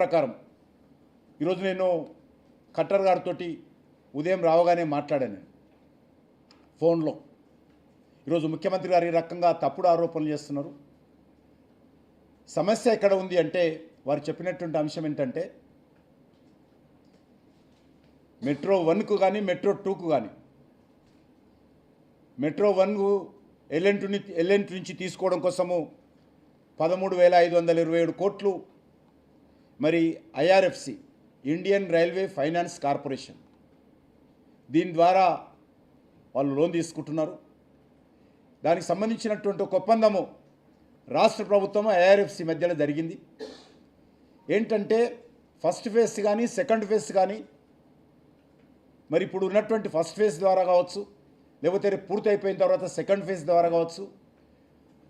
ప్రకారం ఈరోజు నేను ఖట్టర్ గారితో ఉదయం రావగానే మాట్లాడాను ఫోన్లో. ఈరోజు ముఖ్యమంత్రి గారు ఈ రకంగా తప్పుడు ఆరోపణలు చేస్తున్నారు. సమస్య ఎక్కడ ఉంది అంటే వారు చెప్పినటువంటి అంశం ఏంటంటే మెట్రో 1కు కానీ మెట్రో 2కు కానీ మెట్రో 1 ఎల్ఎన్ నుంచి తీసుకోవడం కోసము 13,527 కోట్లు మరి IRFC Indian railway finance corporation దీని ద్వారా వాళ్ళు లోన్ తీసుకుంటున్నారు. దానికి సంబంధించినటువంటి ఒక ఒప్పందము రాష్ట్ర ప్రభుత్వం ఐఆర్ఎఫ్సి మధ్యలో జరిగింది. ఏంటంటే ఫస్ట్ ఫేజ్ కానీ సెకండ్ ఫేజ్ కానీ మరి ఇప్పుడు ఉన్నటువంటి ఫస్ట్ ఫేజ్ ద్వారా కావచ్చు, లేకపోతే పూర్తి అయిపోయిన తర్వాత సెకండ్ ఫేజ్ ద్వారా కావచ్చు,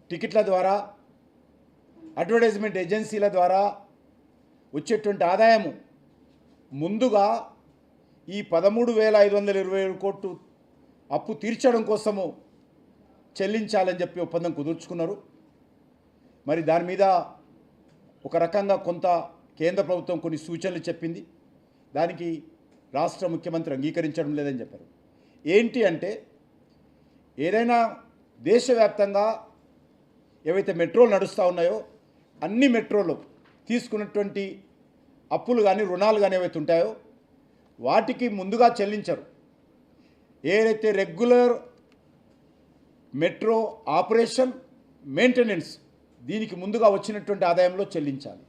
టికెట్ల ద్వారా అడ్వర్టైజ్మెంట్ ఏజెన్సీల ద్వారా వచ్చేటువంటి ఆదాయము ముందుగా ఈ 13,527 కోట్లు అప్పు తీర్చడం కోసము చెల్లించాలని చెప్పి ఒప్పందం కుదుర్చుకున్నారు. మరి దాని మీద ఒక రకంగా కొంత కేంద్ర ప్రభుత్వం కొన్ని సూచనలు చెప్పింది. దానికి రాష్ట్ర ముఖ్యమంత్రి అంగీకరించడం లేదని చెప్పారు. ఏంటి అంటే ఏదైనా దేశవ్యాప్తంగా ఏవైతే మెట్రోలు నడుస్తూ ఉన్నాయో అన్ని మెట్రోలు తీసుకున్నటువంటి అప్పులు కానీ రుణాలు కానీ ఏవైతే ఉంటాయో వాటికి ముందుగా చెల్లించరు. ఏదైతే రెగ్యులర్ మెట్రో ఆపరేషన్ మెయింటెనెన్స్ దీనికి ముందుగా వచ్చినటువంటి ఆదాయంలో చెల్లించాలి.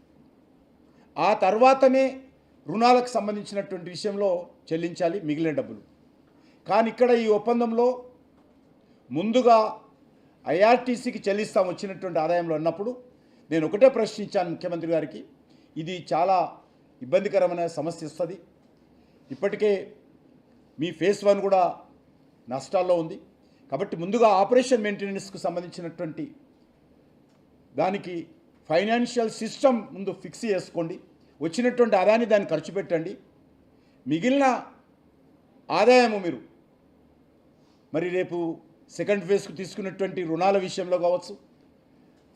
ఆ తర్వాతనే రుణాలకు సంబంధించినటువంటి విషయంలో చెల్లించాలి మిగిలిన డబ్బులు. కానీ ఇక్కడ ఈ ఒప్పందంలో ముందుగా ఐఆర్టీసీకి చెల్లిస్తాం వచ్చినటువంటి ఆదాయంలో ఉన్నప్పుడు నేను ఒకటే ప్రశ్నించాను ముఖ్యమంత్రి గారికి, ఇది చాలా ఇబ్బందికరమైన సమస్య వస్తుంది. ఇప్పటికే మీ ఫేజ్ 1 కూడా నష్టాల్లో ఉంది. కాబట్టి ముందుగా ఆపరేషన్ మెయింటెనెన్స్కు సంబంధించినటువంటి దానికి ఫైనాన్షియల్ సిస్టమ్ ముందు ఫిక్స్ చేసుకోండి, వచ్చినటువంటి ఆదాయాన్ని దాన్ని ఖర్చు పెట్టండి, మిగిలిన ఆదాయము మీరు మరి రేపు సెకండ్ ఫేజ్కు తీసుకున్నటువంటి రుణాల విషయంలో కావచ్చు,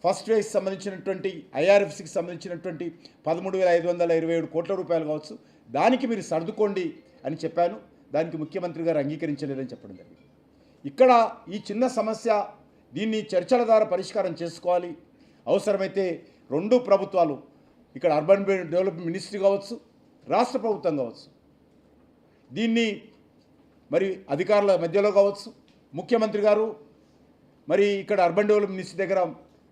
ఫస్ట్ ఫేజ్కి సంబంధించినటువంటి ఐఆర్ఎఫ్సికి సంబంధించినటువంటి 13,527 కోట్ల రూపాయలు కావచ్చు, దానికి మీరు సర్దుకోండి అని చెప్పాను. దానికి ముఖ్యమంత్రి గారు అంగీకరించలేదని చెప్పడం జరిగింది. ఇక్కడ ఈ చిన్న సమస్య దీన్ని చర్చల ద్వారా పరిష్కారం చేసుకోవాలి. అవసరమైతే రెండు ప్రభుత్వాలు ఇక్కడ అర్బన్ డెవలప్మెంట్ మినిస్ట్రీ కావచ్చు, రాష్ట్ర ప్రభుత్వం కావచ్చు, దీన్ని మరి అధికారుల మధ్యలో కావచ్చు, ముఖ్యమంత్రి గారు మరి ఇక్కడ అర్బన్ డెవలప్మెంట్ మినిస్ట్రీ దగ్గర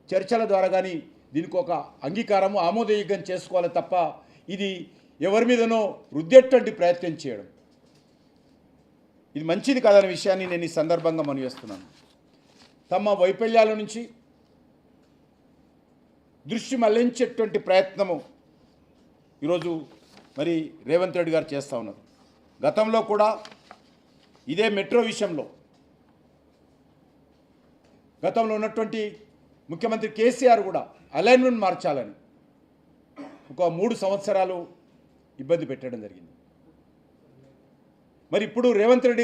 చర్చల ద్వారా కానీ దీనికి ఒక అంగీకారము ఆమోదయోగ్యం చేసుకోవాలి తప్ప ఇది ఎవరి మీదనో రుద్దేటువంటి ప్రయత్నం చేయడం ఇది మంచిది కాదనే విషయాన్ని నేను ఈ సందర్భంగా మనవి చేస్తున్నాను. తమ వైఫల్యాల నుంచి దృష్టి మళ్లించేటువంటి ప్రయత్నము ఈరోజు మరి రేవంత్ రెడ్డి గారు చేస్తూ ఉన్నారు. గతంలో కూడా ఇదే మెట్రో విషయంలో గతంలో ఉన్నటువంటి ముఖ్యమంత్రి కేసీఆర్ కూడా అలైన్మెంట్ మార్చాలని ఒక 3 సంవత్సరాలు ఇబ్బంది పెట్టడం జరిగింది. మరి ఇప్పుడు రేవంత్ రెడ్డి